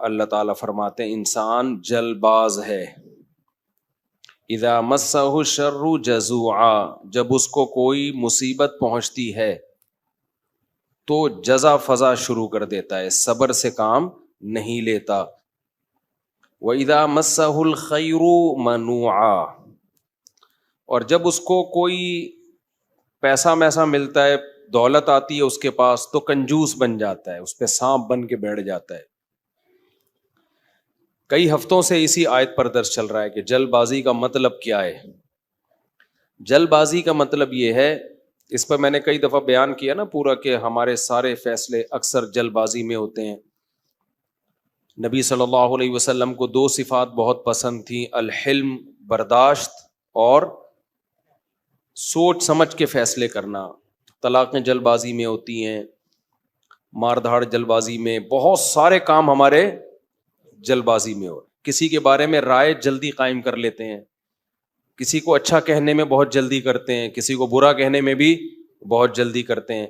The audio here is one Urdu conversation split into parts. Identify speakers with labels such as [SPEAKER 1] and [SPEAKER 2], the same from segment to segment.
[SPEAKER 1] اللہ تعالیٰ فرماتے ہیں انسان جلد باز ہے. اذا مسہ الشر جزوعا، جب اس کو کوئی مصیبت پہنچتی ہے تو جزا فضا شروع کر دیتا ہے، صبر سے کام نہیں لیتا. وَإِذَا مَسَّهُ الْخَيْرُ مَنُوعًا، اور جب اس کو کوئی پیسہ میسا ملتا ہے، دولت آتی ہے اس کے پاس، تو کنجوس بن جاتا ہے، اس پہ سانپ بن کے بیٹھ جاتا ہے. کئی ہفتوں سے اسی آیت پر درس چل رہا ہے کہ جلد بازی کا مطلب کیا ہے. جلد بازی کا مطلب یہ ہے، اس پر میں نے کئی دفعہ بیان کیا نا پورا، کہ ہمارے سارے فیصلے اکثر جلد بازی میں ہوتے ہیں. نبی صلی اللہ علیہ وسلم کو دو صفات بہت پسند تھیں، الحلم برداشت، اور سوچ سمجھ کے فیصلے کرنا. طلاقیں جلد بازی میں ہوتی ہیں، مار دھاڑ جلد بازی میں، بہت سارے کام ہمارے جلد بازی میں ہو. کسی کے بارے میں رائے جلدی قائم کر لیتے ہیں، کسی کو اچھا کہنے میں بہت جلدی کرتے ہیں، کسی کو برا کہنے میں بھی بہت جلدی کرتے ہیں.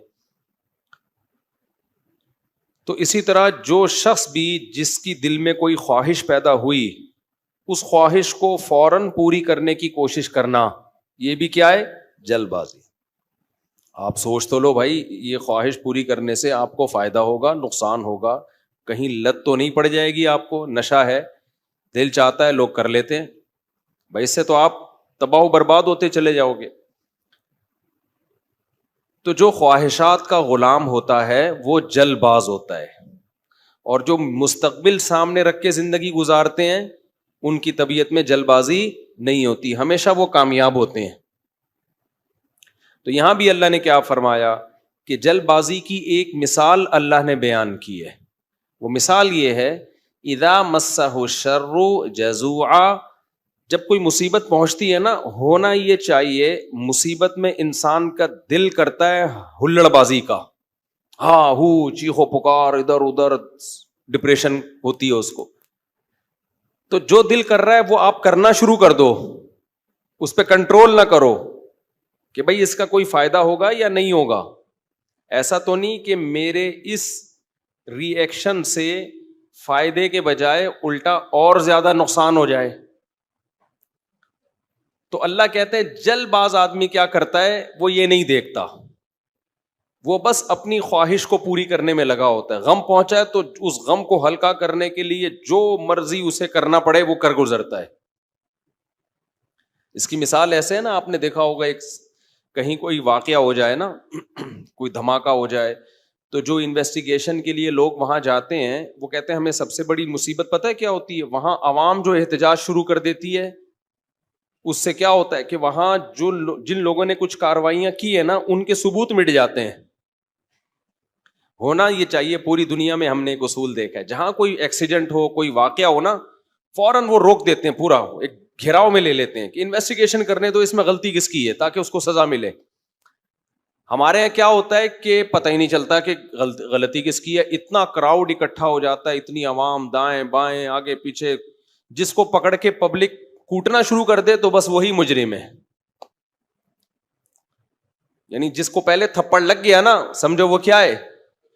[SPEAKER 1] تو اسی طرح جو شخص بھی جس کی دل میں کوئی خواہش پیدا ہوئی، اس خواہش کو فوراً پوری کرنے کی کوشش کرنا، یہ بھی کیا ہے؟ جلد بازی. آپ سوچ تو لو بھائی، یہ خواہش پوری کرنے سے آپ کو فائدہ ہوگا، نقصان ہوگا، کہیں لت تو نہیں پڑ جائے گی آپ کو؟ نشہ ہے، دل چاہتا ہے، لوگ کر لیتے ہیں بھائی، اس سے تو آپ تباہ و برباد ہوتے چلے جاؤ گے. تو جو خواہشات کا غلام ہوتا ہے وہ جلد باز ہوتا ہے، اور جو مستقبل سامنے رکھ کے زندگی گزارتے ہیں ان کی طبیعت میں جلد بازی نہیں ہوتی، ہمیشہ وہ کامیاب ہوتے ہیں. تو یہاں بھی اللہ نے کیا فرمایا کہ جلد بازی کی ایک مثال اللہ نے بیان کی ہے. وہ مثال یہ ہے، اذا مسہ الشر جزوعا، جب کوئی مصیبت پہنچتی ہے نا، ہونا یہ چاہیے مصیبت میں انسان کا دل کرتا ہے ہلڑ بازی کا، ہاں ہو چیخو پکار، ادھر ادھر، ڈپریشن ہوتی ہے اس کو. تو جو دل کر رہا ہے وہ آپ کرنا شروع کر دو، اس پہ کنٹرول نہ کرو کہ بھئی اس کا کوئی فائدہ ہوگا یا نہیں ہوگا. ایسا تو نہیں کہ میرے اس ری ایکشن سے فائدے کے بجائے الٹا اور زیادہ نقصان ہو جائے. تو اللہ کہتے ہیں جلد باز آدمی کیا کرتا ہے، وہ یہ نہیں دیکھتا، وہ بس اپنی خواہش کو پوری کرنے میں لگا ہوتا ہے. غم پہنچا ہے تو اس غم کو ہلکا کرنے کے لیے جو مرضی اسے کرنا پڑے وہ کر گزرتا ہے. اس کی مثال ایسے ہے نا، آپ نے دیکھا ہوگا، ایک کہیں کوئی واقعہ ہو جائے نا، کوئی دھماکہ ہو جائے، تو جو انویسٹیگیشن کے لیے لوگ وہاں جاتے ہیں وہ کہتے ہیں ہمیں سب سے بڑی مصیبت پتہ ہے کیا ہوتی ہے؟ وہاں عوام جو احتجاج شروع کر دیتی ہے، اس سے کیا ہوتا ہے کہ وہاں جن لوگوں نے کچھ کاروائیاں کی ہے نا، ان کے ثبوت مٹ جاتے ہیں. ہونا یہ چاہیے، پوری دنیا میں ہم نے ایک اصول دیکھا ہے، جہاں کوئی ایکسیڈنٹ ہو، کوئی واقعہ ہو نا، فوراً وہ روک دیتے ہیں، پورا ایک گھیراؤ میں لے لیتے ہیں کہ انویسٹیگیشن کرنے تو اس میں غلطی کس کی ہے، تاکہ اس کو سزا ملے. ہمارے یہاں کیا ہوتا ہے کہ پتہ ہی نہیں چلتا کہ غلطی کس کی ہے. اتنا کراؤڈ اکٹھا ہو جاتا ہے، اتنی عوام دائیں بائیں آگے پیچھے، جس کو پکڑ کے پبلک کوٹنا شروع کر دے تو بس وہی مجرم ہے. یعنی جس کو پہلے تھپڑ لگ گیا نا، سمجھو وہ کیا ہے،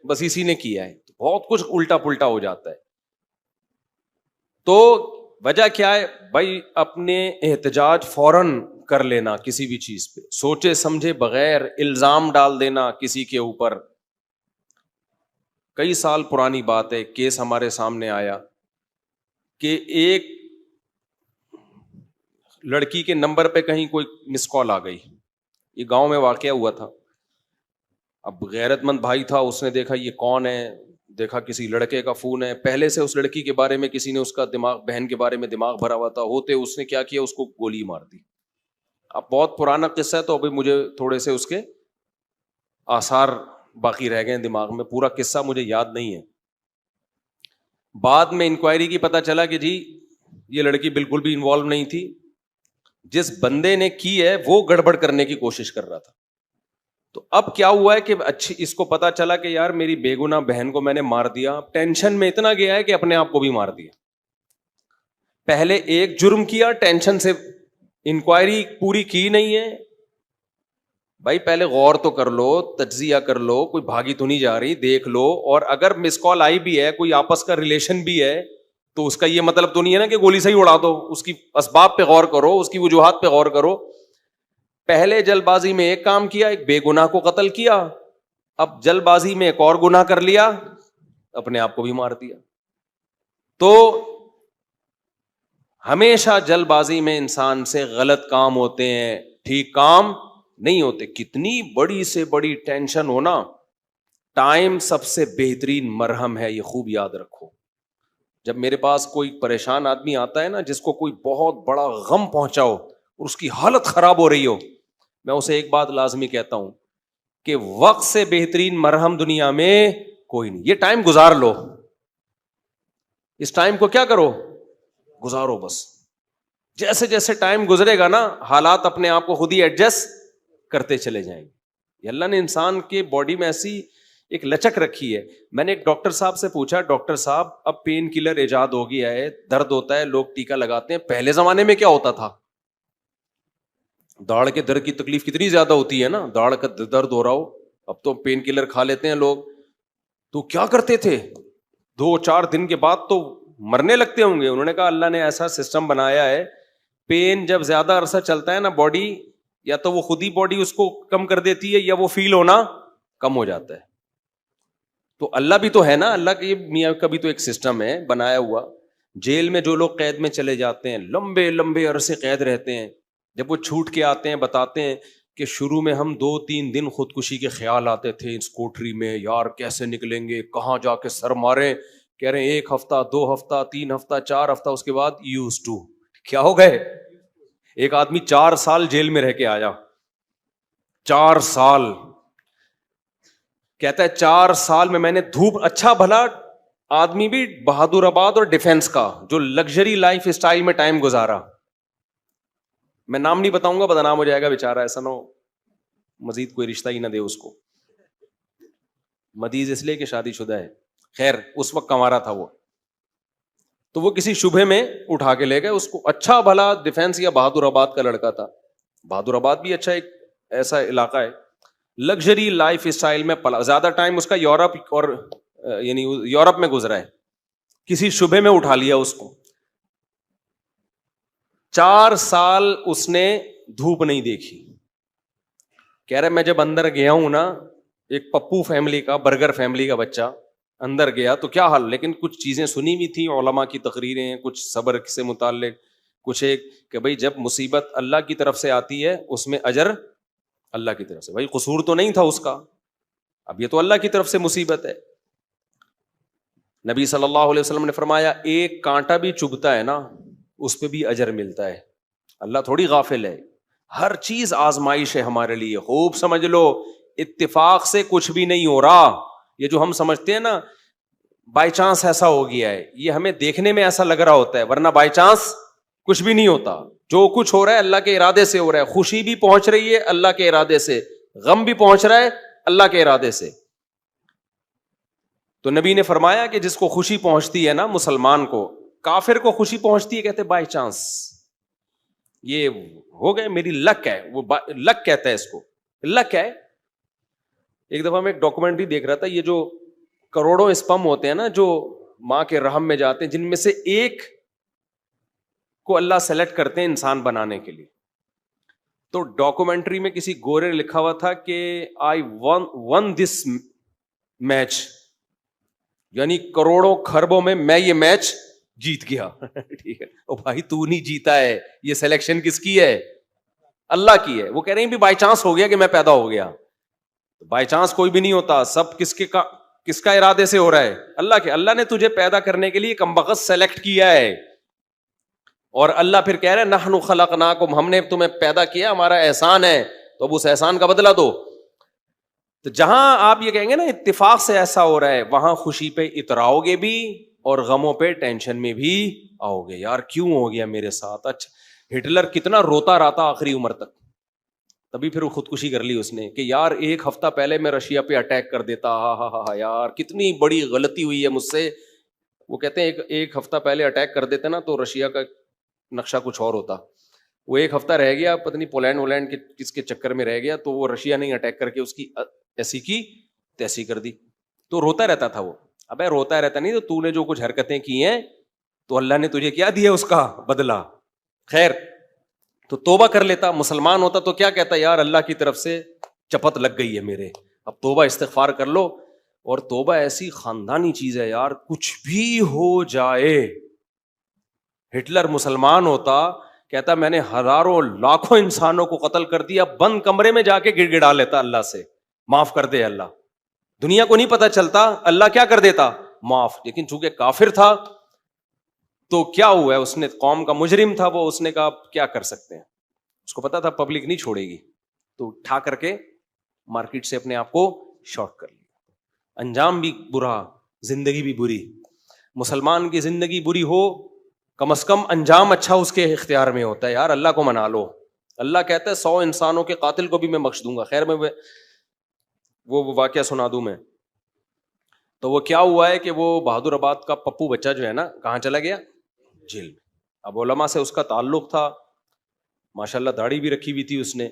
[SPEAKER 1] بس اسی نے کیا ہے. بہت کچھ الٹا پلٹا ہو جاتا ہے. تو وجہ کیا ہے بھائی؟ اپنے احتجاج فوراً کر لینا کسی بھی چیز پہ، سوچے سمجھے بغیر الزام ڈال دینا کسی کے اوپر. کئی سال پرانی بات ہے، کیس ہمارے سامنے آیا کہ ایک لڑکی کے نمبر پہ کہیں کوئی مس کال آ گئی. یہ گاؤں میں واقعہ ہوا تھا. اب غیرت مند بھائی تھا، اس نے دیکھا یہ کون ہے، دیکھا کسی لڑکے کا فون ہے، پہلے سے اس لڑکی کے بارے میں کسی نے اس کا دماغ، بہن کے بارے میں دماغ بھرا ہوا تھا، ہوتے اس نے کیا کیا، اس کو گولی مار دی. اب بہت پرانا قصہ ہے تو ابھی مجھے تھوڑے سے اس کے آثار باقی رہ گئے دماغ میں، پورا قصہ مجھے یاد نہیں ہے. بعد میں انکوائری کی پتہ چلا کہ جی یہ لڑکی بالکل بھی انوالو نہیں تھی، جس بندے نے کی ہے وہ گڑبڑ کرنے کی کوشش کر رہا تھا. تو اب کیا ہوا ہے کہ اچھی اس کو پتا چلا کہ یار میری بے گناہ بہن کو میں نے مار دیا. ٹینشن میں اتنا گیا ہے کہ اپنے آپ کو بھی مار دیا. پہلے ایک جرم کیا، ٹینشن سے انکوائری پوری کی نہیں ہے، بھائی پہلے غور تو کر لو, تجزیہ کر لو, کوئی بھاگی تو نہیں جا رہی, دیکھ لو. اور اگر مس کال آئی بھی ہے, کوئی آپس کا ریلیشن بھی ہے, تو اس کا یہ مطلب تو نہیں ہے نا کہ گولی سے ہی اڑا دو. اس کی اسباب پہ غور کرو, اس کی وجوہات پہ غور کرو. پہلے جلد بازی میں ایک کام کیا, ایک بے گناہ کو قتل کیا, اب جلد بازی میں ایک اور گناہ کر لیا, اپنے آپ کو بھی مار دیا. تو ہمیشہ جلد بازی میں انسان سے غلط کام ہوتے ہیں, ٹھیک کام نہیں ہوتے. کتنی بڑی سے بڑی ٹینشن ہونا, ٹائم سب سے بہترین مرہم ہے, یہ خوب یاد رکھو. جب میرے پاس کوئی پریشان آدمی آتا ہے نا, جس کو کوئی بہت بڑا غم پہنچا ہو اور اس کی حالت خراب ہو رہی ہو, میں اسے ایک بات لازمی کہتا ہوں کہ وقت سے بہترین مرہم دنیا میں کوئی نہیں. یہ ٹائم گزار لو, اس ٹائم کو کیا کرو, گزارو بس. جیسے جیسے ٹائم گزرے گا نا, حالات اپنے آپ کو خود ہی ایڈجسٹ کرتے چلے جائیں گے. یہ اللہ نے انسان کے باڈی میں ایسی ایک لچک رکھی ہے. میں نے ایک ڈاکٹر صاحب سے پوچھا, ڈاکٹر صاحب اب پین کلر ایجاد ہو گیا ہے, درد ہوتا ہے, لوگ ٹیکا لگاتے ہیں, پہلے زمانے میں کیا ہوتا تھا؟ داڑھ کے درد کی تکلیف کتنی زیادہ ہوتی ہے نا, داڑھ کا درد ہو رہا ہو, اب تو پین کلر کھا لیتے ہیں لوگ. تو کیا کرتے تھے, 2-4 دن کے بعد تو مرنے لگتے ہوں گے. انہوں نے کہا اللہ نے ایسا سسٹم بنایا ہے, پین جب زیادہ عرصہ چلتا ہے نا باڈی, یا تو وہ خود ہی باڈی اس کو کم کر دیتی ہے, یا وہ فیل ہونا کم ہو جاتا ہے. تو اللہ بھی تو ہے نا, اللہ کے میاں کا بھی تو ایک سسٹم ہے بنایا ہوا. جیل میں جو لوگ قید میں چلے جاتے ہیں, لمبے لمبے عرصے قید رہتے ہیں, جب وہ چھوٹ کے آتے ہیں بتاتے ہیں کہ شروع میں ہم 2-3 دن خودکشی کے خیال آتے تھے اس کوٹری میں, یار کیسے نکلیں گے, کہاں جا کے سر ماریں. کہہ رہے ہیں 1 ہفتہ, 2 ہفتہ, 3 ہفتہ, 4 ہفتہ, اس کے بعد یوز ٹو. کیا ہو گئے؟ ایک آدمی 4 سال جیل میں رہ کے آیا, 4 سال. کہتا ہے 4 سال میں نے دھوپ, اچھا بھلا آدمی بھی بہادر آباد اور ڈیفینس کا جو لگژری لائف اسٹائل میں ٹائم گزارا. میں نام نہیں بتاؤں گا, بدنام ہو جائے گا بیچارہ, ایسا نہ ہو مزید کوئی رشتہ ہی نہ دے اس کو. مدیز اس لیے کہ شادی شدہ ہے. خیر اس وقت کمارا تھا وہ, تو وہ کسی شبہ میں اٹھا کے لے گئے اس کو. اچھا بھلا ڈیفینس یا بہادر آباد کا لڑکا تھا. بہادر آباد بھی اچھا ایک ایسا علاقہ ہے, لگژری لائف اسٹائل میں پلا, زیادہ ٹائم اس کا یورپ اور یعنی یورپ میں گزرا ہے. کسی شبہ میں اٹھا لیا اس کو. 4 سال اس نے دھوپ نہیں دیکھی. کہہ رہے میں جب اندر گیا ہوں نا, ایک پپو فیملی کا, برگر فیملی کا بچہ اندر گیا تو کیا حال, لیکن کچھ چیزیں سنی بھی تھیں, علماء کی تقریریں, کچھ صبر سے متعلق, کچھ ایک کہ بھائی جب مصیبت اللہ کی طرف سے آتی ہے اس میں اجر اللہ کی طرف سے. بھائی قصور تو نہیں تھا اس کا, اب یہ تو اللہ کی طرف سے مصیبت ہے. نبی صلی اللہ علیہ وسلم نے فرمایا ایک کانٹا بھی چبھتا ہے نا اس پہ بھی اجر ملتا ہے. اللہ تھوڑی غافل ہے, ہر چیز آزمائش ہے ہمارے لیے. خوب سمجھ لو, اتفاق سے کچھ بھی نہیں ہو رہا. یہ جو ہم سمجھتے ہیں نا بائی چانس ایسا ہو گیا ہے, یہ ہمیں دیکھنے میں ایسا لگ رہا ہوتا ہے, ورنہ بائی چانس کچھ بھی نہیں ہوتا. جو کچھ ہو رہا ہے اللہ کے ارادے سے ہو رہا ہے. خوشی بھی پہنچ رہی ہے اللہ کے ارادے سے, غم بھی پہنچ رہا ہے اللہ کے ارادے سے. تو نبی نے فرمایا کہ جس کو خوشی پہنچتی ہے نا مسلمان کو, کافر کو خوشی پہنچتی ہے کہتے بائی چانس, یہ ہو گئے میری لک ہے, وہ لک کہتا ہے اس کو, لک ہے. ایک دفعہ میں ایک ڈاکومنٹری دیکھ رہا تھا, یہ جو کروڑوں اسپم ہوتے ہیں نا جو ماں کے رحم میں جاتے ہیں, جن میں سے ایک کو اللہ سلیکٹ کرتے ہیں انسان بنانے کے لیے. تو ڈاکومنٹری میں کسی گورے نے لکھا ہوا تھا کہ آئی ون دس میچ, یعنی کروڑوں خربوں میں یہ میچ جیت گیا. ٹھیک ہے, او بھائی تو نہیں جیتا ہے, یہ سلیکشن کس کی ہے؟ اللہ کی ہے. وہ کہہ رہے ہیں بھی بائی چانس ہو گیا کہ میں پیدا ہو گیا. بائی چانس کوئی بھی نہیں ہوتا, سب کس کا ارادے سے ہو رہا ہے؟ اللہ کے. اللہ نے تجھے پیدا کرنے کے لیے کمبخت سلیکٹ کیا ہے, اور اللہ پھر کہہ رہے ہیں نحن خلقناکم, ہم نے تمہیں پیدا کیا, ہمارا احسان ہے, تو اب اس احسان کا بدلہ دو. تو جہاں آپ یہ کہیں گے نا اتفاق سے ایسا ہو رہا ہے, وہاں خوشی پہ اتراؤ گے بھی اور غموں پہ ٹینشن میں بھی آؤ گے. یار کیوں ہو گیا میرے ساتھ؟ اچھا ہٹلر کتنا روتا رہتا آخری عمر تک, تبھی پھر وہ خودکشی کر لی اس نے کہ یار 1 ہفتہ پہلے میں رشیا پہ اٹیک کر دیتا, ہاں یار کتنی بڑی غلطی ہوئی ہے مجھ سے. وہ کہتے ہیں ایک ہفتہ پہلے اٹیک کر دیتے نا تو رشیا کا نقشہ کچھ اور ہوتا. وہ ایک ہفتہ رہ گیا, پتہ نہیں پولینڈ ولینڈ کے کس کے چکر میں رہ گیا, تو وہ رشیا نے اٹیک کر کے اس کی ایسی کی تیسی کر دی. تو روتا رہتا تھا وہ. ابے روتا رہتا نہیں, تو نے جو کچھ حرکتیں کی ہیں تو اللہ نے تجھے کیا دیا اس کا بدلہ. خیر, تو توبہ کر لیتا. مسلمان ہوتا تو کیا کہتا, یار اللہ کی طرف سے چپت لگ گئی ہے میرے, اب توبہ استغفار کر لو. اور توبہ ایسی خاندانی چیز ہے یار, کچھ بھی ہو جائے. ہٹلر مسلمان ہوتا, کہتا میں نے ہزاروں لاکھوں انسانوں کو قتل کر دیا, بند کمرے میں جا کے گڑ گڑا لیتا اللہ سے, معاف کر دے اللہ. دنیا کو نہیں پتا چلتا, اللہ کیا کر دیتا, معاف. لیکن چونکہ کافر تھا تو کیا ہوا ہے, اس نے قوم کا مجرم تھا وہ, اس نے کہا کیا کر سکتے ہیں, اس کو پتا تھا پبلک نہیں چھوڑے گی, تو اٹھا کر کے مارکیٹ سے اپنے آپ کو شارٹ کر لیا. انجام بھی برا, زندگی بھی بری. مسلمان کی زندگی بری ہو, کم از کم انجام اچھا اس کے اختیار میں ہوتا ہے. یار اللہ کو منا لو. اللہ کہتا ہے 100 انسانوں کے قاتل کو بھی میں بخش دوں گا. خیر میں وہ واقعہ سنا دوں میں. تو وہ کیا ہوا ہے کہ وہ بہادر آباد کا پپو بچہ جو ہے نا, کہاں چلا گیا, جیل میں. اب علماء سے اس کا تعلق تھا, ماشاءاللہ داڑھی بھی رکھی ہوئی تھی اس نے,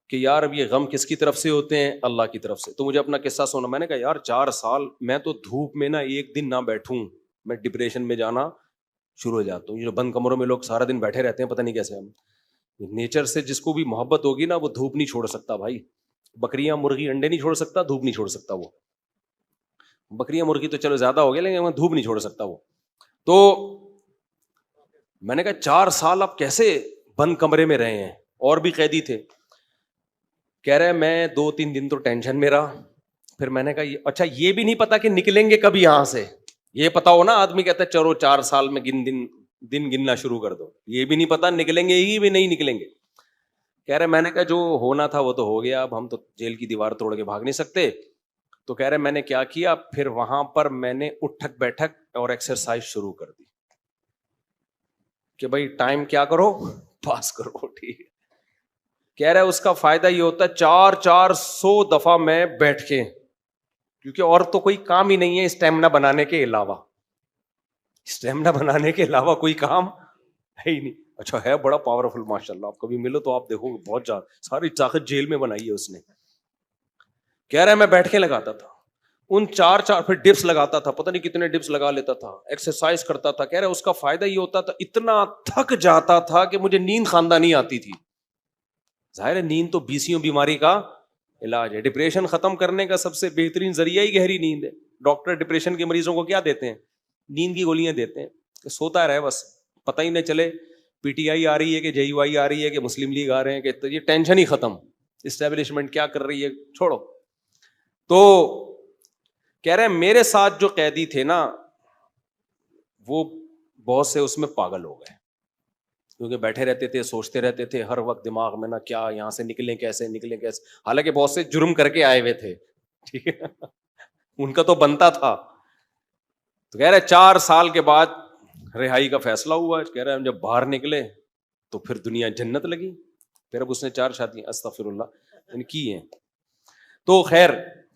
[SPEAKER 1] کہ یار اب یہ غم کس کی طرف سے ہوتے ہیں, اللہ کی طرف سے. تو مجھے اپنا قصہ سنا. میں نے کہا یار 4 سال میں تو دھوپ میں نا ایک دن نہ بیٹھوں, میں ڈپریشن میں جانا شروع ہو جاتا ہوں. یہ جو بند کمروں میں لوگ سارا دن بیٹھے رہتے ہیں, پتہ نہیں کیسے. ہم نیچر سے جس کو بھی محبت ہوگی نا, وہ دھوپ نہیں چھوڑ سکتا بھائی. بکریاں مرغی انڈے نہیں چھوڑ سکتا, دھوپ نہیں چھوڑ سکتا وہ. بکریاں مرغی تو چلو زیادہ ہو گیا, لیکن دھوپ نہیں چھوڑ سکتا وہ. تو میں نے کہا 4 سال آپ کیسے بند کمرے میں رہے ہیں, اور بھی قیدی تھے. کہہ رہے میں 2-3 دن تو ٹینشن میں رہا. پھر میں نے کہا اچھا یہ بھی نہیں پتا کہ نکلیں گے کبھی یہاں سے. یہ پتا ہو نا, آدمی کہتا ہے چلو 4 سال میں دن گننا شروع کر دو. یہ بھی نہیں پتا نکلیں گے ہی بھی نہیں نکلیں گے. کہہ رہے میں نے کہا جو ہونا تھا وہ تو ہو گیا, اب ہم تو جیل کی دیوار توڑ کے بھاگ نہیں سکتے. تو کہہ رہے میں نے کیا کیا, پھر وہاں پر میں نے اٹھک بیٹھک اور ایکسرسائز شروع کر دی کہ بھائی ٹائم کیا کرو, پاس کرو. ٹھیک ہے. کہہ رہے اس کا فائدہ یہ ہوتا ہے 400 دفعہ میں بیٹھ کے, کیونکہ اور تو کوئی کام ہی نہیں ہے اسٹیمنا بنانے کے علاوہ. اسٹیمنا بنانے کے علاوہ کوئی کام ہے ہی نہیں. اچھا ہے بڑا پاورفل ماشاءاللہ, آپ کبھی ملو تو آپ دیکھو گے بہت زیادہ, ساری طاقت جیل میں بنائی ہے اس نے. کہہ رہا ہے میں بیٹھ کے لگاتا تھا ان 4 پھر ڈپس لگاتا تھا, پتہ نہیں کتنے ڈپس لگا لیتا تھا, ایکسرسائز کرتا تھا. کہہ رہا ہے اس کا فائدہ یہ ہوتا تھا اتنا تھک جاتا تھا کہ مجھے نیند خاندانی آتی تھی. ظاہر ہے نیند تو 20 بیماری کا علاج ہے. ڈپریشن ختم کرنے کا سب سے بہترین ذریعہ ہی گہری نیند ہے. ڈاکٹر ڈپریشن کے مریضوں کو کیا دیتے ہیں, نیند کی گولیاں دیتے ہیں کہ سوتا رہے بس, پتہ ہی نہ چلے پی ٹی آئی آ رہی ہے کہ جے یو آئی آ رہی ہے کہ مسلم لیگ آ رہے ہیں, کہ یہ ٹینشن ہی ختم, اسٹیبلشمنٹ کیا کر رہی ہے چھوڑو. تو کہہ رہے ہیں میرے ساتھ جو قیدی تھے نا وہ بہت سے اس میں پاگل ہو گئے, کیونکہ بیٹھے رہتے تھے, سوچتے رہتے تھے ہر وقت دماغ میں نا کیا یہاں سے نکلیں کیسے. حالانکہ بہت سے جرم کر کے آئے ہوئے تھے, ٹھیک ہے, ان کا تو بنتا تھا. تو کہہ رہے 4 سال کے بعد رہائی کا فیصلہ ہوا. کہہ رہے ہم جب باہر نکلے تو پھر دنیا جنت لگی. پھر اب اس نے 4 شادیاں استغفر اللہ کی ہیں. تو خیر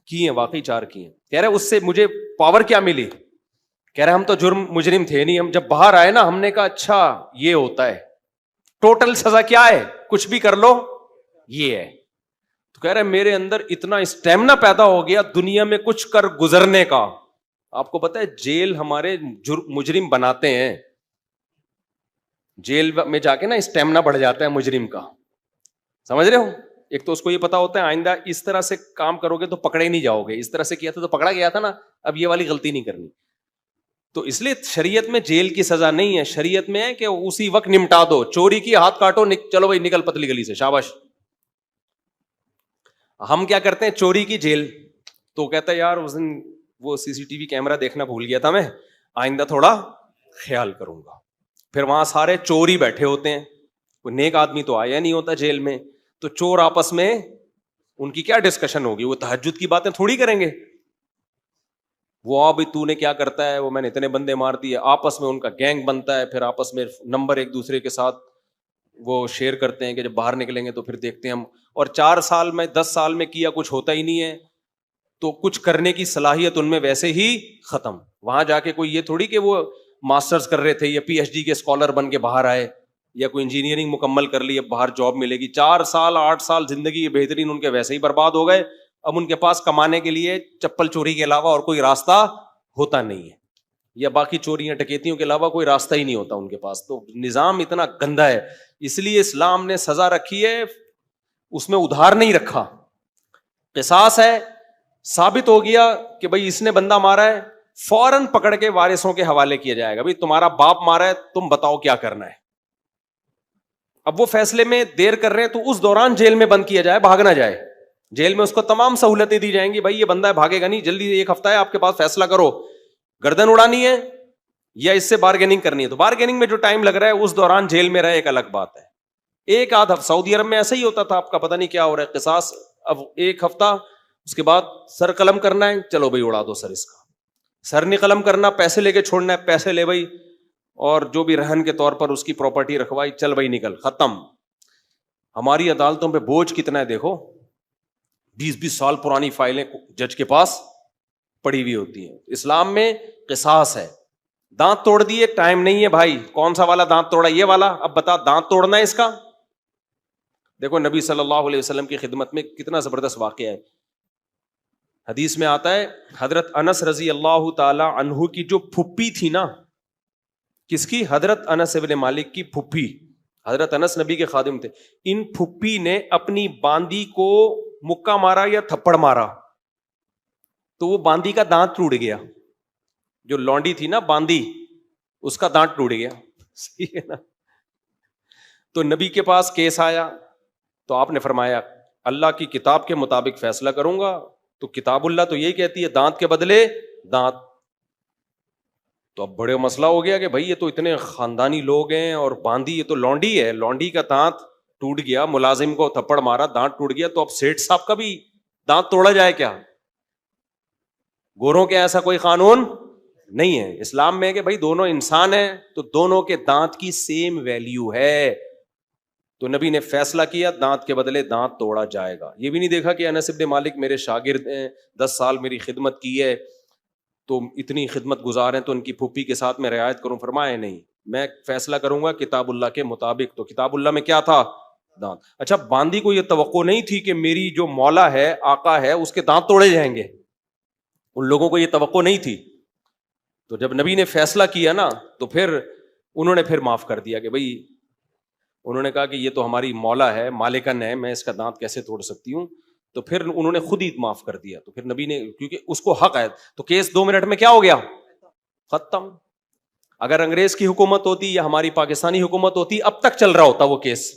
[SPEAKER 1] کی ہیں, واقعی 4 کی ہیں. کہہ رہے اس سے مجھے پاور کیا ملی. کہہ رہے ہم تو مجرم تھے نہیں, ہم جب باہر آئے نا ہم نے کہا اچھا یہ ہوتا ہے, ٹوٹل سزا کیا ہے, کچھ بھی کر لو یہ ہے. تو کہہ رہے میرے اندر اتنا اسٹیمنا پیدا ہو گیا دنیا میں کچھ کر گزرنے کا. آپ کو پتا ہے جیل ہمارے مجرم بناتے ہیں, جیل میں جا کے نا اسٹیمنا بڑھ جاتا ہے مجرم کا, سمجھ رہے ہو. ایک تو اس کو یہ پتا ہوتا ہے آئندہ اس طرح سے کام کرو گے تو پکڑے نہیں جاؤ گے, اس طرح سے کیا تھا تو پکڑا گیا تھا نا, اب یہ والی غلطی نہیں کرنی. تو اس لیے شریعت میں جیل کی سزا نہیں ہے, شریعت میں ہے کہ اسی وقت نمٹا دو. چوری کی ہاتھ کاٹو, چلو بھائی نکل پتلی گلی سے, شاباش. ہم کیا کرتے ہیں چوری کی جیل, تو کہتا ہے یار اس دن وہ CCTV کیمرہ دیکھنا بھول گیا تھا میں, آئندہ تھوڑا خیال کروں گا. پھر وہاں سارے چور ہی بیٹھے ہوتے ہیں, کوئی نیک آدمی تو آیا نہیں ہوتا جیل میں. تو چور آپس میں ان کی کیا ڈسکشن ہوگی, وہ تہجد کی باتیں تھوڑی کریں گے. وہ بھی تو نے کیا کرتا ہے, وہ میں نے اتنے بندے مار دیے, آپس میں ان کا گینگ بنتا ہے. پھر آپس میں نمبر ایک دوسرے کے ساتھ وہ شیئر کرتے ہیں کہ جب باہر نکلیں گے تو پھر دیکھتے ہیں ہم. اور 4 سال میں 10 سال میں کیا کچھ ہوتا ہی نہیں ہے, تو کچھ کرنے کی صلاحیت ان میں ویسے ہی ختم. وہاں جا کے کوئی یہ تھوڑی کہ وہ ماسٹرز کر رہے تھے یا PhD کے اسکالر بن کے باہر آئے, یا کوئی انجینئرنگ مکمل کر لی, اب باہر جاب ملے گی, 4 سال 8 سال زندگی بہترین ان کے ویسے ہی برباد ہو گئے. اب ان کے پاس کمانے کے لیے چپل چوری کے علاوہ اور کوئی راستہ ہوتا نہیں ہے, یا باقی چوریاں ڈکیتیوں کے علاوہ کوئی راستہ ہی نہیں ہوتا ان کے پاس. تو نظام اتنا گندا ہے, اس لیے اسلام نے سزا رکھی ہے, اس میں ادھار نہیں رکھا. قصاص ہے, ثابت ہو گیا کہ بھائی اس نے بندہ مارا ہے, فوراً پکڑ کے وارثوں کے حوالے کیا جائے گا, بھائی تمہارا باپ مارا ہے, تم بتاؤ کیا کرنا ہے. اب وہ فیصلے میں دیر کر رہے ہیں تو اس دوران جیل میں بند کیا جائے, بھاگ نہ جائے. جیل میں اس کو تمام سہولتیں دی جائیں گی, بھائی یہ بندہ ہے بھاگے گا نہیں, جلدی 1 ہفتہ ہے آپ کے پاس, فیصلہ کرو, گردن اڑانی ہے یا اس سے بارگیننگ کرنی ہے. تو بارگیننگ میں جو ٹائم لگ رہا ہے اس دوران جیل میں رہے ایک الگ بات ہے. 1 آدھ ہفتہ سعودی عرب میں ایسا ہی ہوتا تھا, آپ کا پتہ نہیں کیا ہو رہا ہے. قصاص اب 1 ہفتہ, اس کے بعد سر قلم کرنا ہے, چلو بھائی اڑا دو سر اس کا. سر نہیں قلم کرنا, پیسے لے کے چھوڑنا ہے, پیسے لے بھائی, اور جو بھی رہن کے طور پر اس کی پراپرٹی رکھوائی, چل بھائی نکل, ختم. ہماری عدالتوں پہ بوجھ کتنا ہے دیکھو, 20 سال پرانی فائلیں جج کے پاس پڑی ہوئی ہوتی ہیں. اسلام میں قصاص ہے. دانت توڑ دیے, ٹائم نہیں ہے بھائی, کون سا والا دانت توڑا, یہ والا, اب بتا دانت توڑنا ہے اس کا. دیکھو نبی صلی اللہ علیہ وسلم کی خدمت میں کتنا زبردست واقعہ ہے. حدیث میں آتا ہے, حضرت انس رضی اللہ تعالی عنہ کی جو پھپھی تھی نا, کس کی؟ حضرت انس ابن مالک کی پھپھی. حضرت انس نبی کے خادم تھے. ان پھپھی نے اپنی باندی کو مکہ مارا یا تھپڑ مارا, تو وہ باندی کا دانت ٹوٹ گیا. جو لونڈی تھی نا باندی, اس کا دانت ٹوٹ گیا. صحیح ہے نا. تو نبی کے پاس کیس آیا, تو آپ نے فرمایا اللہ کی کتاب کے مطابق فیصلہ کروں گا. تو کتاب اللہ تو یہی کہتی ہے دانت کے بدلے دانت. تو اب بڑے مسئلہ ہو گیا کہ بھائی یہ تو اتنے خاندانی لوگ ہیں, اور باندی یہ تو لونڈی ہے, لونڈی کا دانت ٹوٹ گیا, ملازم کو تھپڑ مارا, دانت ٹوٹ گیا, تو اب سیٹھ صاحب کا بھی دانت توڑا جائے کیا؟ گوروں کے ایسا کوئی قانون نہیں ہے. اسلام میں کہ بھائی دونوں انسان ہیں, تو دونوں کے دانت کی سیم ویلیو ہے. تو نبی نے فیصلہ کیا دانت کے بدلے دانت توڑا جائے گا. یہ بھی نہیں دیکھا کہ انس ابن مالک میرے شاگرد ہیں, 10 سال میری خدمت کی ہے, تو اتنی خدمت گزار ہیں, تو ان کی پھپھی کے ساتھ میں رعایت کروں. فرمایا نہیں, میں فیصلہ کروں گا کتاب اللہ کے مطابق. تو کتاب اللہ میں کیا تھا؟ دانت. اچھا, باندی کو یہ توقع نہیں تھی کہ میری جو مولا ہے, آقا ہے, اس کے دانت توڑے جائیں گے. ان لوگوں کو یہ توقع نہیں تھی. تو جب نبی نے فیصلہ کیا نا, تو پھر انہوں نے پھر معاف کر دیا کہ بھائی, انہوں نے کہا کہ یہ تو ہماری مولا ہے, مالکن ہے, میں اس کا دانت کیسے توڑ سکتی ہوں. تو پھر انہوں نے خود ہی معاف کر دیا. تو پھر نبی نے, کیونکہ اس کو حق ہے, تو کیس 2 منٹ میں کیا ہو گیا؟ ختم. اگر انگریز کی حکومت ہوتی یا ہماری پاکستانی حکومت ہوتی, اب تک چل رہا ہوتا وہ کیس.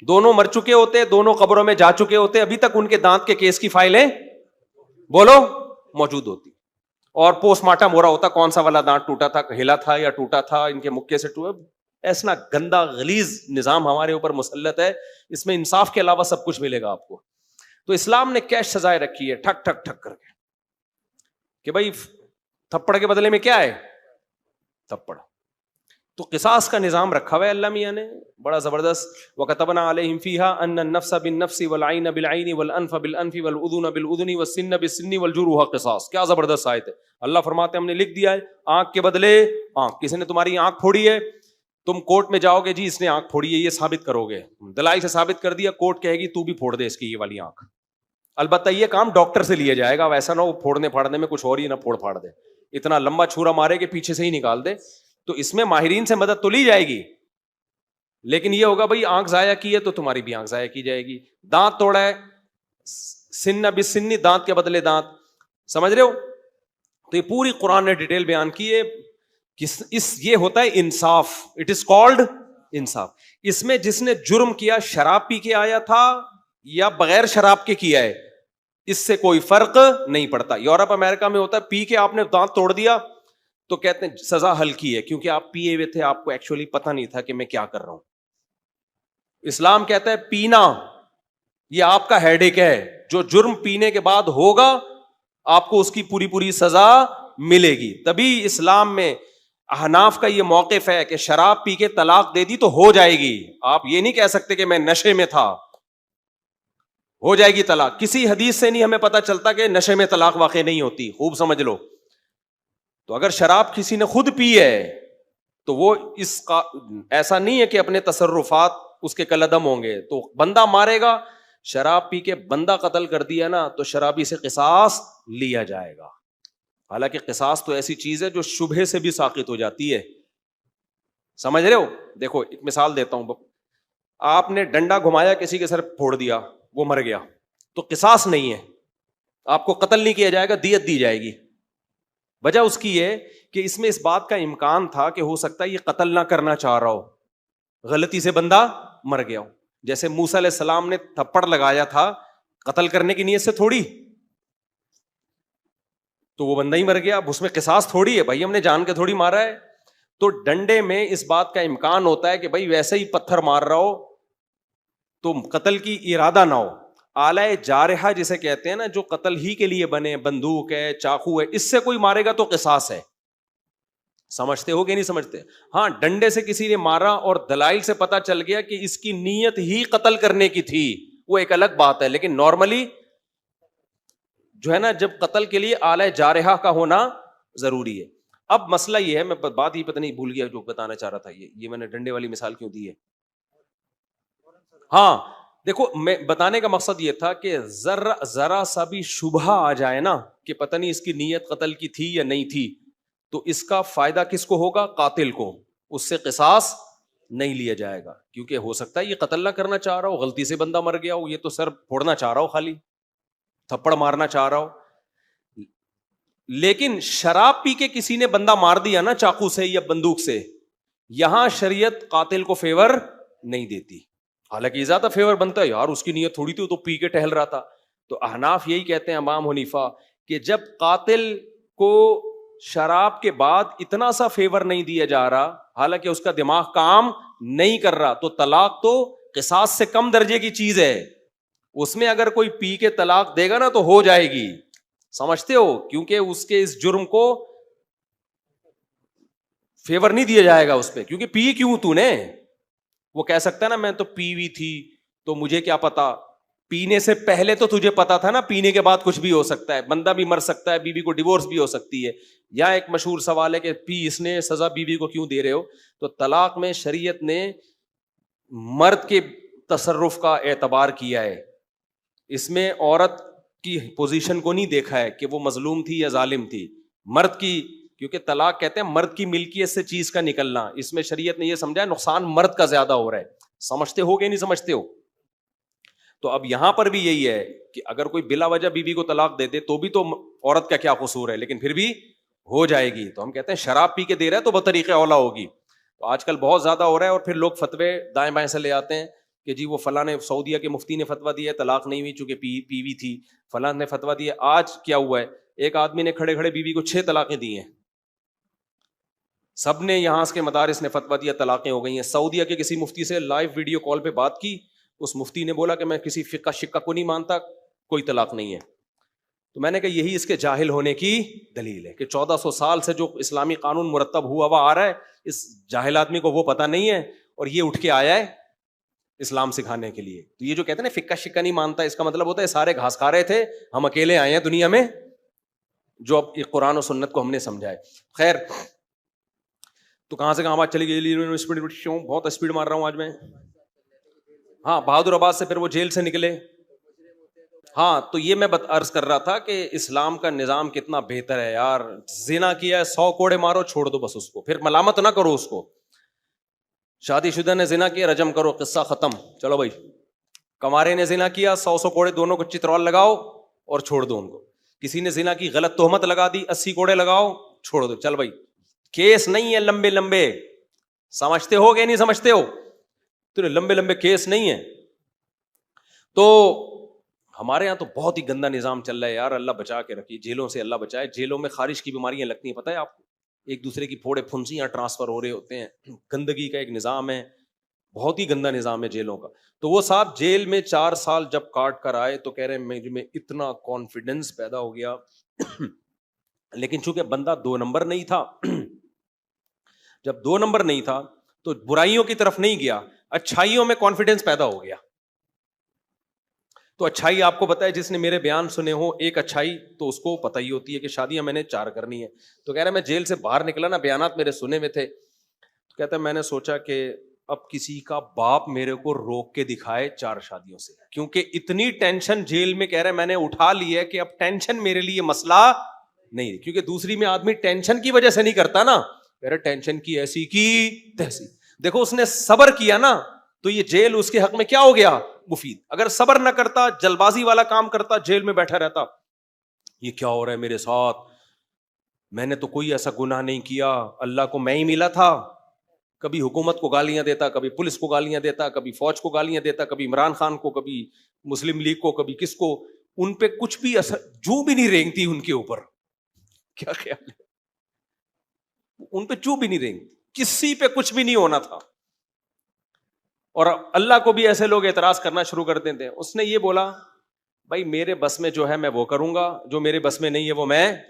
[SPEAKER 1] دونوں مر چکے ہوتے, دونوں قبروں میں جا چکے ہوتے, ابھی تک ان کے دانت کے کیس کی فائلیں بولو موجود ہوتی, اور پوسٹ مارٹم ہو رہا ہوتا, کون سا والا دانت ٹوٹا تھا, ہلا تھا یا ٹوٹا تھا, ان کے مکے سے ٹوٹا. ایسا گندا غلیظ نظام ہمارے اوپر مسلط ہے, اس میں انصاف کے علاوہ سب کچھ ملے گا آپ کو. تو اسلام نے کیش سزائے رکھی ہے, ٹھک ٹھک ٹھک کر کے, کہ بھائی تھپڑ کے بدلے میں کیا ہے؟ تھپڑ. تو قصاص کا نظام رکھا ہوا ہے اللہ میاں نے بڑا زبردست. وَكَتَبْنَا عَلَيْهِمْ فِيهَا أَنَّ النَّفْسَ بِالنَّفْسِ وَالْعَيْنَ بِالْعَيْنِ وَالْأَنْفَ بِالْأَنْفِ وَالْأُذُنَ بِالْأُذُنِ وَالسِّنَّ بِالسِّنِّ وَالْجُرُوحَ قِصَاص. کیا زبردست آیت ہے. اللہ فرماتے ہیں ہم نے لکھ دیا ہے, آنکھ کے بدلے آنکھ. کسی نے تمہاری آنکھ پھوڑی ہے, تم کورٹ میں جاؤ گے, جی اس نے آنکھ پھوڑی ہے, یہ ثابت کرو گے, دلائل سے ثابت کر دیا, کورٹ کہے گی تو بھی پھوڑ دے اس کی یہ والی آنکھ. البتہ یہ کام ڈاکٹر سے لیا جائے گا, ویسا نہ ہو پھوڑنے پھاڑنے میں کچھ اور ہی نہ پھوڑ پھاڑ دے, اتنا لمبا چھورا مارے کہ پیچھے سے ہی نکال دے. تو اس میں ماہرین سے مدد تو لی جائے گی, لیکن یہ ہوگا بھائی آنکھ ضائع کی ہے تو تمہاری بھی آنکھ ضائع کی جائے گی. دانت توڑا ہے, سن بسنی, دانت کے بدلے دانت. سمجھ رہے ہو؟ تو یہ پوری قرآن نے ڈیٹیل بیان کی ہے. یہ ہوتا ہے انصاف, اٹ از کالڈ انصاف. اس میں جس نے جرم کیا شراب پی کے آیا تھا یا بغیر شراب کے کیا ہے, اس سے کوئی فرق نہیں پڑتا. یورپ امریکہ میں ہوتا ہے پی کے آپ نے دانت توڑ دیا تو کہتے ہیں سزا ہلکی ہے, کیونکہ آپ پیے ہوئے تھے, آپ کو ایکچولی پتہ نہیں تھا کہ میں کیا کر رہا ہوں. اسلام کہتا ہے پینا یہ آپ کا ہیڈ ایک ہے, جو جرم پینے کے بعد ہوگا آپ کو اس کی پوری پوری سزا ملے گی. تبھی اسلام میں احناف کا یہ موقف ہے کہ شراب پی کے طلاق دے دی تو ہو جائے گی. آپ یہ نہیں کہہ سکتے کہ میں نشے میں تھا, ہو جائے گی طلاق. کسی حدیث سے نہیں ہمیں پتہ چلتا کہ نشے میں طلاق واقع نہیں ہوتی, خوب سمجھ لو. تو اگر شراب کسی نے خود پی ہے تو وہ اس کا ایسا نہیں ہے کہ اپنے تصرفات اس کے کالعدم ہوں گے. تو بندہ مارے گا, شراب پی کے بندہ قتل کر دیا نا تو شرابی سے قصاص لیا جائے گا. حالانکہ قصاص تو ایسی چیز ہے جو شبہے سے بھی ساقط ہو جاتی ہے, سمجھ رہے ہو؟ دیکھو ایک مثال دیتا ہوں, آپ نے ڈنڈا گھمایا کسی کے سر پھوڑ دیا, وہ مر گیا, تو قصاص نہیں ہے, آپ کو قتل نہیں کیا جائے گا, دیت دی جائے گی. وجہ اس کی یہ کہ اس میں اس بات کا امکان تھا کہ ہو سکتا ہے یہ قتل نہ کرنا چاہ رہا ہو, غلطی سے بندہ مر گیا ہو. جیسے موسیٰ علیہ السلام نے تھپڑ لگایا تھا قتل کرنے کی نیت سے تھوڑی, تو وہ بندہ ہی مر گیا, اب اس میں قصاص تھوڑی ہے بھائی, ہم نے جان کے تھوڑی مارا ہے. تو ڈنڈے میں اس بات کا امکان ہوتا ہے کہ بھائی ویسے ہی پتھر مار رہا ہو تو قتل کی ارادہ نہ ہو. آلہ جارحہ جسے کہتے ہیں نا, جو قتل ہی کے لیے بنے, بندوق ہے, چاقو ہے, اس سے کوئی مارے گا تو قصاص ہے. سمجھتے ہو کہ نہیں سمجھتے؟ ہاں, ڈنڈے سے کسی نے مارا اور دلائل سے پتا چل گیا کہ اس کی نیت ہی قتل کرنے کی تھی, وہ ایک الگ بات ہے. لیکن نارملی جو ہے نا, جب قتل کے لیے آلہ جارحہ کا ہونا ضروری ہے. اب مسئلہ یہ ہے, میں بات ہی پتہ نہیں بھول گیا جو بتانا چاہ رہا تھا, یہ میں نے ڈنڈے والی مثال کیوں دی ہے. ہاں دیکھو, میں بتانے کا مقصد یہ تھا کہ ذرا سا بھی شبہ آ جائے نا کہ پتہ نہیں اس کی نیت قتل کی تھی یا نہیں تھی, تو اس کا فائدہ کس کو ہوگا؟ قاتل کو. اس سے قصاص نہیں لیا جائے گا, کیونکہ ہو سکتا ہے یہ قتل نہ کرنا چاہ رہا ہو, غلطی سے بندہ مر گیا ہو, یہ تو سر پھوڑنا چاہ رہا ہو, خالی تھپڑ مارنا چاہ رہا ہو. لیکن شراب پی کے کسی نے بندہ مار دیا نا چاقو سے یا بندوق سے, یہاں شریعت قاتل کو فیور نہیں دیتی. حالانکہ یہ زیادہ فیور بنتا ہے, یار اس کی نیت تھوڑی تھی, تو پی کے ٹہل رہا تھا. تو احناف یہی کہتے ہیں, امام حنیفہ, کہ جب قاتل کو شراب کے بعد اتنا سا فیور نہیں دیا جا رہا, حالانکہ اس کا دماغ کام نہیں کر رہا, تو طلاق تو قصاص سے کم درجے کی چیز ہے. اس میں اگر کوئی پی کے طلاق دے گا نا تو ہو جائے گی, سمجھتے ہو؟ کیونکہ اس کے اس جرم کو فیور نہیں دیا جائے گا اس پہ, کیونکہ پی کیوں تو نے. وہ کہہ سکتا ہے نا, میں تو پی ہوئی تھی تو مجھے کیا پتا, پینے سے پہلے تو تجھے پتا تھا نا, پینے کے بعد کچھ بھی ہو سکتا ہے, بندہ بھی مر سکتا ہے, بیوی کو ڈیورس بھی ہو سکتی ہے. یا ایک مشہور سوال ہے کہ پی اس نے, سزا بیوی کو کیوں دے رہے ہو؟ تو طلاق میں شریعت نے مرد کے تصرف کا اعتبار کیا ہے, اس میں عورت کی پوزیشن کو نہیں دیکھا ہے کہ وہ مظلوم تھی یا ظالم تھی, مرد کی, کیونکہ طلاق کہتے ہیں مرد کی ملکیت سے چیز کا نکلنا, اس میں شریعت نے یہ سمجھا نقصان مرد کا زیادہ ہو رہا ہے. سمجھتے ہو کہ نہیں سمجھتے ہو؟ تو اب یہاں پر بھی یہی ہے کہ اگر کوئی بلا وجہ بیوی کو طلاق دے دے تو بھی تو عورت کا کیا قصور ہے, لیکن پھر بھی ہو جائے گی. تو ہم کہتے ہیں شراب پی کے دے رہا ہے تو بطریق اولا ہوگی. تو آج کل بہت زیادہ ہو رہا ہے, اور پھر لوگ فتوے دائیں بائیں سے لے آتے ہیں کہ جی وہ فلاں نے, سعودیہ کے مفتی نے فتویٰ دیا ہے طلاق نہیں ہوئی چونکہ پی ہوئی تھی, فلاں نے فتویٰ دیا. آج کیا ہوا ہے, ایک آدمی نے کھڑے کھڑے بیوی کو 6 طلاقیں دی ہیں, سب نے یہاں کے مدارس نے فتویٰ دیا, طلاقیں ہو گئی ہیں. سعودیہ کے کسی مفتی سے لائیو ویڈیو کال پہ بات کی, اس مفتی نے بولا کہ میں کسی فقہ شقہ کو نہیں مانتا, کوئی طلاق نہیں ہے. تو میں نے کہا یہی اس کے جاہل ہونے کی دلیل ہے کہ 1400 سال سے جو اسلامی قانون مرتب ہوا آ رہا ہے, اس جاہل آدمی کو وہ پتہ نہیں ہے, اور یہ اٹھ کے آیا ہے اسلام سکھانے کے لیے. تو یہ جو کہتے ہیں نا فقہ شقہ نہیں مانتا, اس کا مطلب ہوتا ہے سارے گھاس کھا رہے تھے, ہم اکیلے آئے ہیں دنیا میں جو اب قرآن و سنت کو ہم نے سمجھا ہے. خیر, تو کہاں سے کہاں بات چلی گئی, بہت اسپیڈ مار رہا ہوں آج میں. ہاں, بہادر آباد سے پھر وہ جیل سے نکلے. ہاں, تو یہ میں عرض کر رہا تھا کہ اسلام کا نظام کتنا بہتر ہے یار. زنا کیا ہے 100 کوڑے مارو, چھوڑ دو بس اس کو, پھر ملامت نہ کرو اس کو. شادی شدہ نے زنا کیا, رجم کرو, قصہ ختم, چلو بھائی. کمارے نے زنا کیا, 100 کوڑے دونوں کو چترال لگاؤ اور چھوڑ دو ان کو. کسی نے زنا کی غلط تہمت لگا دی, 80 کوڑے لگاؤ, چھوڑ دو, چل بھائی. کیس نہیں ہے لمبے لمبے, سمجھتے ہو کہ نہیں سمجھتے ہو؟ تو لمبے لمبے کیس نہیں ہے. تو ہمارے یہاں تو بہت ہی گندا نظام چل رہا ہے یار, اللہ بچا کے رکھیے, جیلوں سے اللہ بچائے. جیلوں میں خارش کی بیماریاں لگتی ہیں, پتہ ہے آپ کو, ایک دوسرے کی پھوڑے پھنسیاں ٹرانسفر ہو رہے ہوتے ہیں, گندگی کا ایک نظام ہے, بہت ہی گندا نظام ہے جیلوں کا. تو وہ صاحب جیل میں 4 سال جب کاٹ کر آئے تو کہہ رہے ہیں میں اتنا کانفیڈنس پیدا ہو گیا, لیکن چونکہ بندہ 2 نمبر نہیں تھا, جب 2 نمبر نہیں تھا تو برائیوں کی طرف نہیں گیا, اچھائیوں میں کانفیڈنس پیدا ہو گیا. تو اچھائی آپ کو پتا ہے, جس نے میرے بیان سنے ہو, ایک اچھائی تو اس کو پتہ ہی ہوتی ہے کہ شادیاں میں نے 4 کرنی ہے. تو کہہ رہا ہے میں جیل سے باہر نکلا نا, بیانات میرے سنے میں تھے, کہتا ہے میں نے سوچا کہ اب کسی کا باپ میرے کو روک کے دکھائے 4 شادیوں سے، کیونکہ اتنی ٹینشن جیل میں، کہہ رہے میں نے اٹھا لی ہے کہ اب ٹینشن میرے لیے مسئلہ نہیں، کیونکہ دوسری میں آدمی ٹینشن کی وجہ سے نہیں کرتا نا، کہہ رہے ٹینشن کی ایسی کی تیسی. دیکھو اس نے صبر کیا نا تو یہ جیل اس کے حق میں کیا ہو گیا؟ مفید. اگر صبر نہ کرتا، جلد بازی والا کام کرتا، جیل میں بیٹھا رہتا، یہ کیا ہو رہا ہے میرے ساتھ، میں نے تو کوئی ایسا گناہ نہیں کیا، اللہ کو میں ہی ملا تھا. کبھی حکومت کو گالیاں دیتا، کبھی پولیس کو گالیاں دیتا، کبھی فوج کو گالیاں دیتا، کبھی عمران خان کو، کبھی مسلم لیگ کو، کبھی کس کو. ان پہ کچھ بھی اثر جو بھی نہیں رینگتی ان کے اوپر. کیا خیال ہے؟ ان پہ جو بھی نہیں رینگتی، کسی پہ کچھ بھی نہیں ہونا تھا. اور اللہ کو بھی ایسے لوگ اعتراض کرنا شروع کر دیتے ہیں. اس نے یہ بولا بھائی میرے بس میں جو ہے میں وہ کروں گا، جو میرے بس میں نہیں ہے وہ میں نہیں